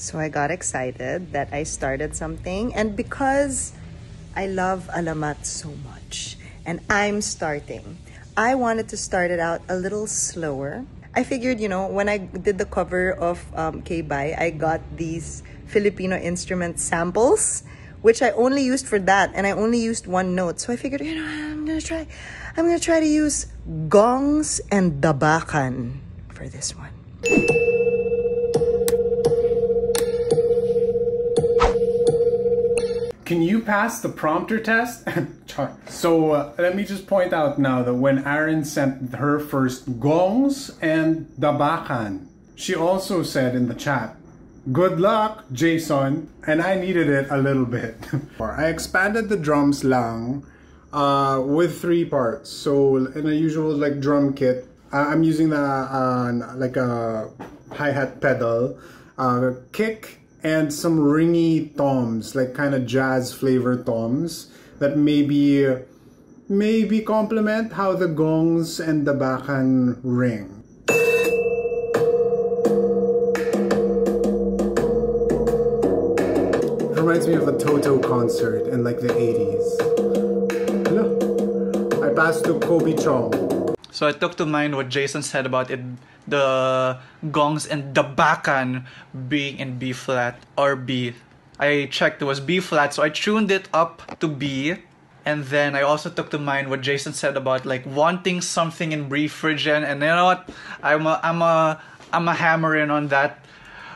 So I got excited that I started something, and because I love alamat so much and I'm starting, I wanted to start it out a little slower. I figured, you know, when I did the cover of K-Bai, I got these Filipino instrument samples, which I only used for that, and I only used one note. So I figured, you know, I'm gonna try to use gongs and dabakan for this one. Can you pass the prompter test? So let me just point out now that when Aaron sent her first gongs and dabakan, she also said in the chat, "Good luck, Jason," and I needed it a little bit. I expanded the drums lang with 3 parts. So in a usual like drum kit, I'm using the like a hi-hat pedal, kick, and some ringy toms, like kind of jazz flavored toms that maybe complement how the gongs and the dabakan ring. Reminds me of a Toto concert in like the 80s. Hello. I passed to Kobe Chong. So I took to mind what Jason said about it, the gongs and dabakan being in B flat or B. I checked, it was B flat, so I tuned it up to B. And then I also took to mind what Jason said about like wanting something in B Phrygian, and you know what? I'm a hammer in on that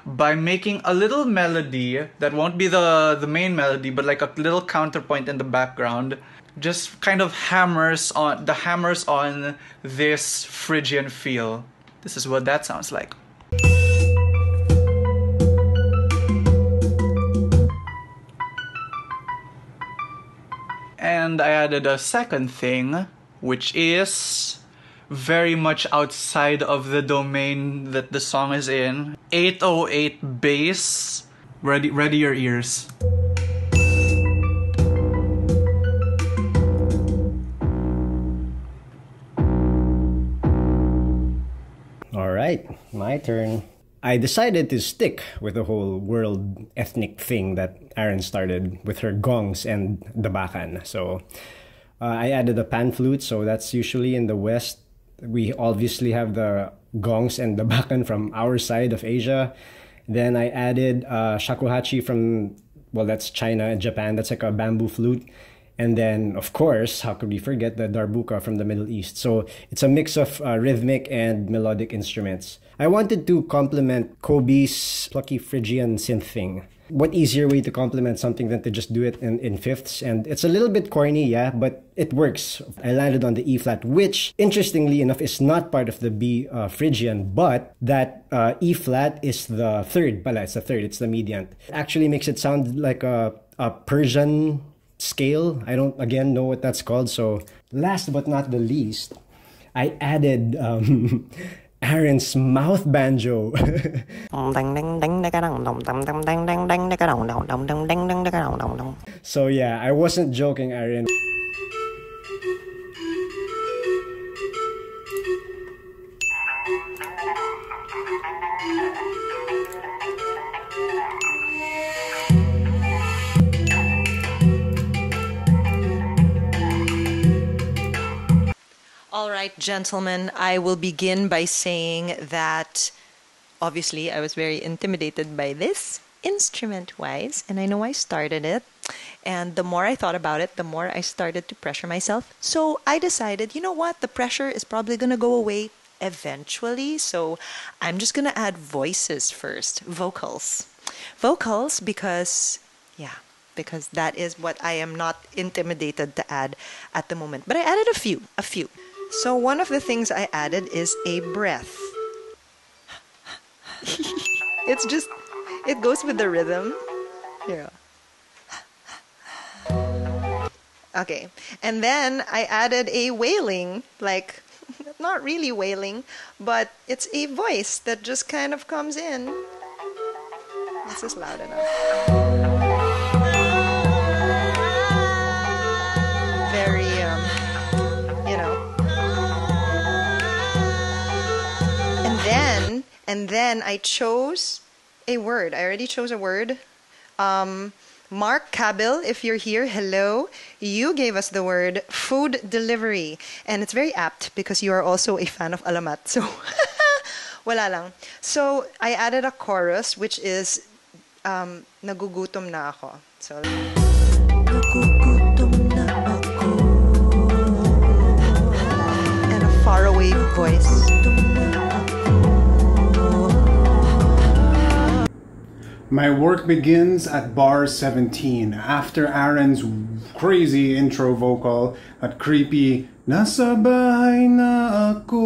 by making a little melody that won't be the main melody, but like a little counterpoint in the background. Just kind of hammers on this Phrygian feel. This is what that sounds like. And I added a second thing, which is very much outside of the domain that the song is in. 808 bass. Ready your ears. Alright, my turn. I decided to stick with the whole world ethnic thing that Aaron started with her gongs and dabakan. So I added a pan flute, so that's usually in the West. We obviously have the gongs and dabakan from our side of Asia. Then I added shakuhachi from, well, that's China and Japan. That's like a bamboo flute. And then, of course, how could we forget the darbuka from the Middle East? So it's a mix of rhythmic and melodic instruments. I wanted to complement Kobe's plucky Phrygian synth thing. What easier way to complement something than to just do it in fifths? And it's a little bit corny, yeah, but it works. I landed on the E flat, which, interestingly enough, is not part of the B Phrygian, but that E flat is the third. Pala, it's the third, it's the median. It actually makes it sound like a Persian scale. I don't, again, know what that's called. So last but not the least, I added Aaron's mouth banjo. So yeah, I wasn't joking, Aaron. All right, gentlemen, I will begin by saying that obviously I was very intimidated by this instrument-wise, and I know I started it. And the more I thought about it, the more I started to pressure myself. So I decided, you know what? The pressure is probably going to go away eventually. So I'm just going to add voices first, vocals. Vocals because, yeah, because that is what I am not intimidated to add at the moment. But I added a few. So one of the things I added is a breath. It's just, it goes with the rhythm. Yeah. Okay, and then I added a wailing, like, not really wailing, but it's a voice that just kind of comes in. This is loud enough. Very, you know. And then I chose a word. I already chose a word. Mark Cabil, if you're here, hello. You gave us the word food delivery. And it's very apt because you are also a fan of alamat. So, wala lang. So, I added a chorus, which is Nagugutom na ako. So, Nagugutom na ako. And a faraway voice. My work begins at bar 17 after Aaron's crazy intro vocal, that creepy "Nasa bahay na ako."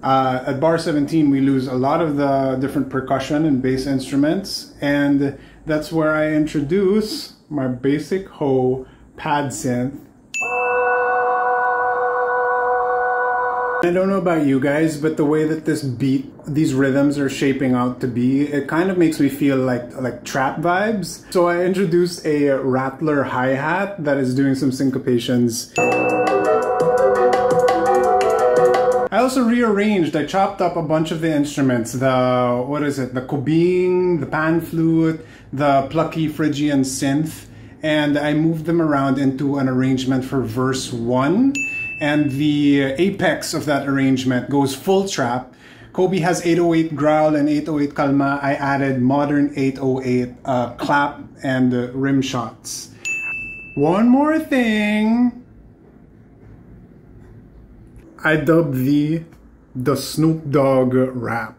At bar 17 we lose a lot of the different percussion and bass instruments, and that's where I introduce my basic hoe pad synth. I don't know about you guys, but the way that this beat, these rhythms are shaping out to be, it kind of makes me feel like trap vibes. So I introduced a rattler hi-hat that is doing some syncopations. I also rearranged, I chopped up a bunch of the instruments, the kubing, the pan flute, the plucky Phrygian synth, and I moved them around into an arrangement for verse 1. And the apex of that arrangement goes full trap. Kobe has 808 growl and 808 kalma. I added modern 808 clap and rim shots. One more thing. I dubbed the Snoop Dogg rap.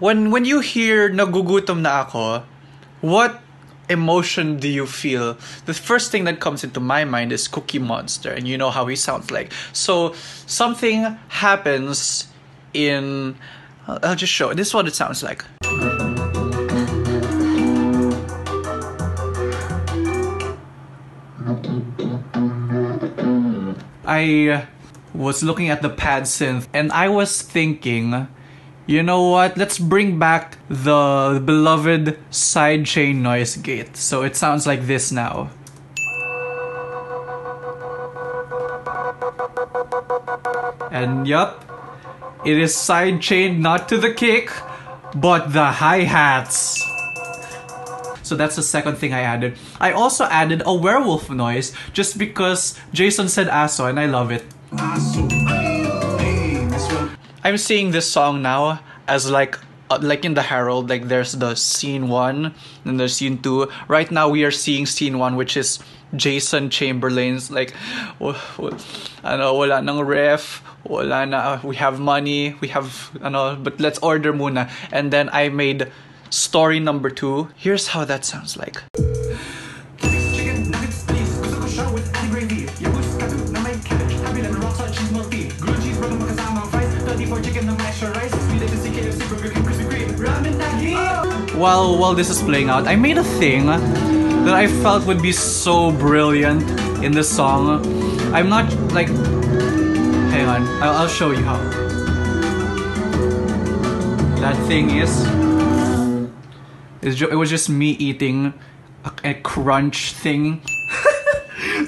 When you hear Nagugutom na ako, what emotion do you feel? The first thing that comes into my mind is Cookie Monster, and you know how he sounds like. So something happens in... I'll just show. This is what it sounds like. I was looking at the pad synth and I was thinking, you know what, let's bring back the beloved sidechain noise gate. So it sounds like this now. And yup, it is sidechained not to the kick, but the hi-hats. So that's the second thing I added. I also added a werewolf noise just because Jason said aso and I love it. I'm seeing this song now as like in the Herald, like there's the scene 1 and there's scene 2. Right now we are seeing scene 1, which is Jason Chamberlain's like, ano, wala nang ref, wala na, we have money, we have, ano, but let's order muna. And then I made story number 2. Here's how that sounds like. While this is playing out, I made a thing that I felt would be so brilliant in this song. I'm not like... Hang on, I'll show you how. That thing is... It was just me eating a crunch thing.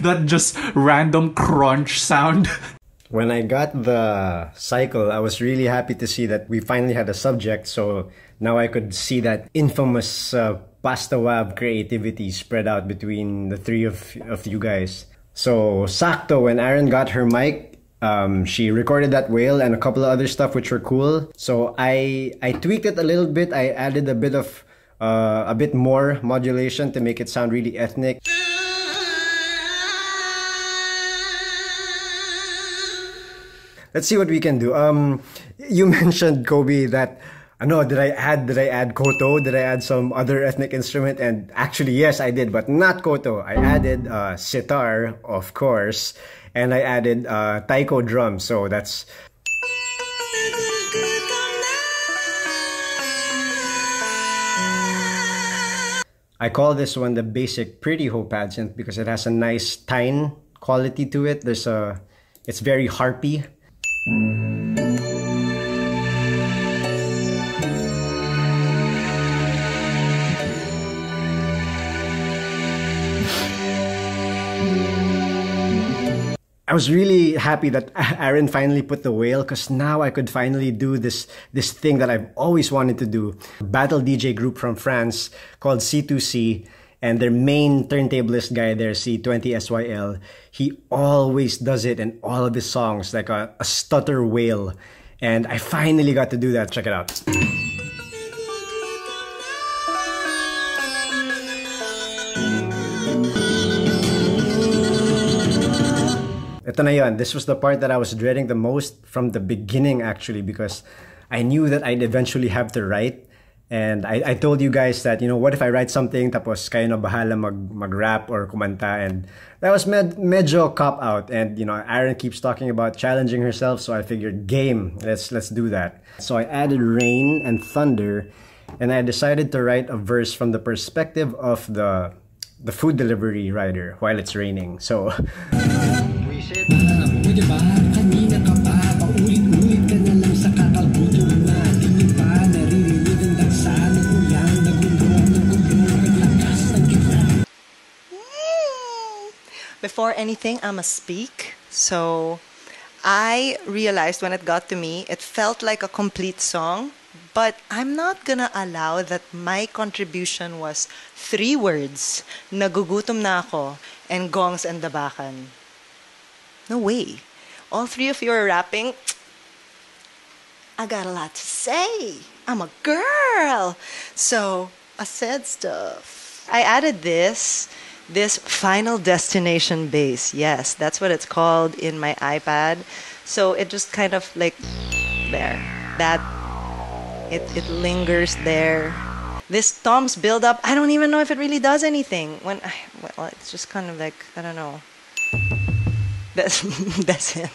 That just random crunch sound. When I got the cycle, I was really happy to see that we finally had a subject, so now I could see that infamous pasta wab creativity spread out between the three of you guys. So, sakto, when Aaron got her mic, she recorded that whale and a couple of other stuff which were cool. So I tweaked it a little bit. I added a bit more modulation to make it sound really ethnic. Let's see what we can do. You mentioned, Kobe, that did I add koto? Did I add some other ethnic instrument? And actually, yes, I did, but not koto. I added sitar, of course, and I added taiko drum. So that's... I call this one the basic pretty hoe pad synth because it has a nice tine quality to it. It's very harpy. I was really happy that Aaron finally put the whale, because now I could finally do this thing that I've always wanted to do. Battle DJ group from France called C2C, and their main turntablist guy there, C20SYL, he always does it in all of his songs, like a stutter whale. And I finally got to do that. Check it out. Ito na yun. This was the part that I was dreading the most from the beginning, actually, because I knew that I'd eventually have to write. And I told you guys that, you know, what if I write something tapos kayo na bahala mag-rap or kumanta, and that was medyo cop-out. And, you know, Aaron keeps talking about challenging herself, so I figured, game, let's do that. So I added rain and thunder, and I decided to write a verse from the perspective of the food delivery rider while it's raining. So... Before anything, I'ma speak. So I realized when it got to me, it felt like a complete song, but I'm not gonna allow that my contribution was 3 words, nagugutom na ako, and gongs and dabakan. No way. All 3 of you are rapping. I got a lot to say. I'm a girl. So I said stuff. I added this Final Destination bass. Yes, that's what it's called in my iPad. So it just kind of like there. That it lingers there. This Tom's build up, I don't even know if it really does anything. Well, it's just kind of like, I don't know. That's it.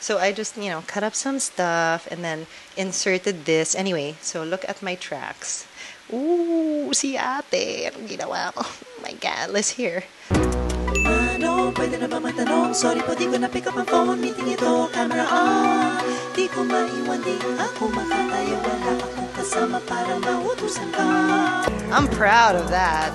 So I just, you know, cut up some stuff and then inserted this. Anyway, so look at my tracks. Ooh, si ate. Anong ginawa ko? Oh my God, let's hear. Ano, pwede na ba matanong? Sorry po, di ko na pick up ang phone. Meeting ito, camera on. Di ko maiwan, di ako makatayo. Wala akong kasama para mautusan ka. I'm proud of that.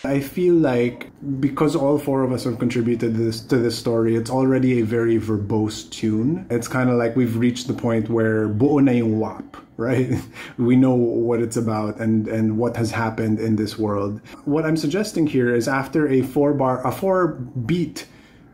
I feel like because all 4 of us have contributed to this story, it's already a very verbose tune. It's kind of like we've reached the point where buo na yung WAP, right? We know what it's about and what has happened in this world. What I'm suggesting here is after a 4-beat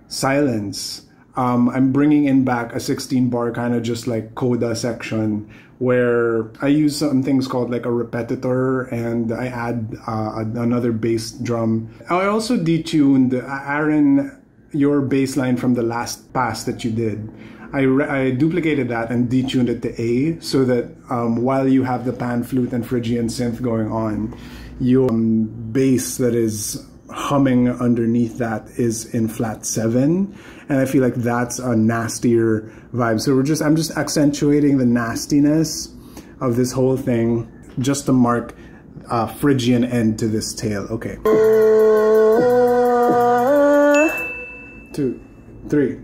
silence, I'm bringing in back a 16-bar kind of just like coda section, where I use some things called like a repetitor, and I add another bass drum. I also detuned, Aaron, your bass line from the last pass that you did. I duplicated that and detuned it to A, so that while you have the pan flute and Phrygian synth going on, your bass that is humming underneath that is in flat 7, and I feel like that's a nastier vibe. So I'm just accentuating the nastiness of this whole thing just to mark Phrygian end to this tale. Okay. 2, 3.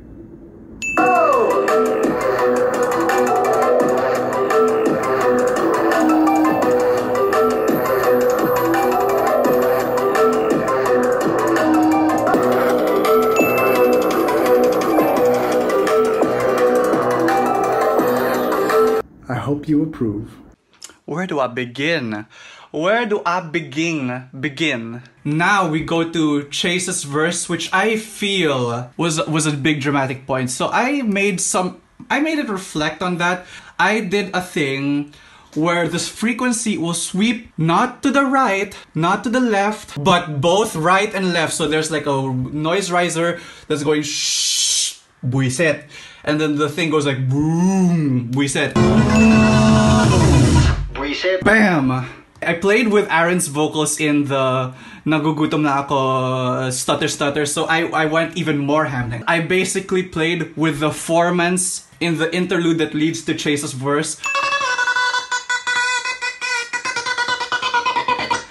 I hope you approve. Where do I begin? Where do I begin? Now we go to Chase's verse, which I feel was a big dramatic point. So I made it reflect on that. I did a thing where this frequency will sweep not to the right, not to the left, but both right and left. So there's like a noise riser that's going shh, buisit. And then the thing goes like boom, buisit. Buisit. Bam! I played with Aaron's vocals in the Nagugutom na ako stutter, so I went even more ham. I basically played with the formants in the interlude that leads to Chase's verse.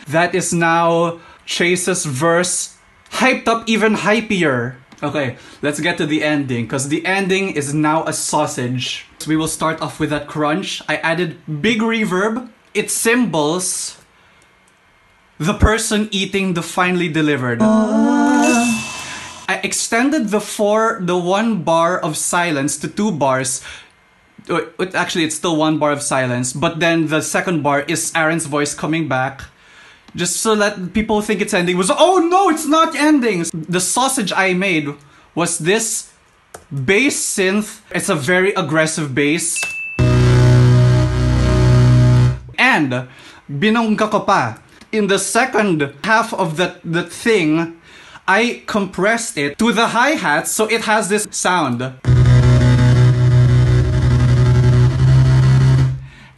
That is now Chase's verse, hyped up even hypier. Okay, let's get to the ending, because the ending is now a sausage. So we will start off with that crunch. I added big reverb. It symbols the person eating the finely delivered. I extended the 1 bar of silence to 2 bars. Actually, it's still 1 bar of silence, but then the second bar is Aaron's voice coming back. Just so that people think it's ending. Was, oh no, it's not ending! The sausage I made was this bass synth. It's a very aggressive bass. And, binongga ko pa. In the second half of the thing, I compressed it to the hi-hats so it has this sound.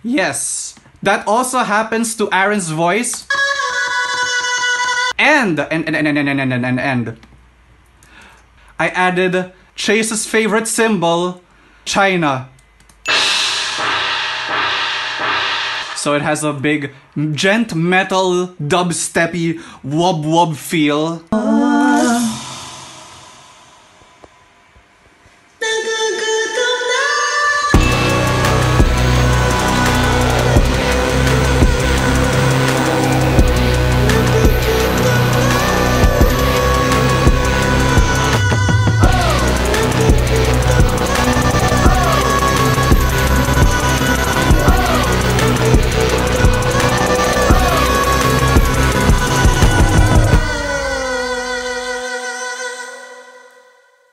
Yes, that also happens to Aaron's voice. And I added Chase's favorite symbol, China. So it has a big gent metal dubsteppy wob wob feel.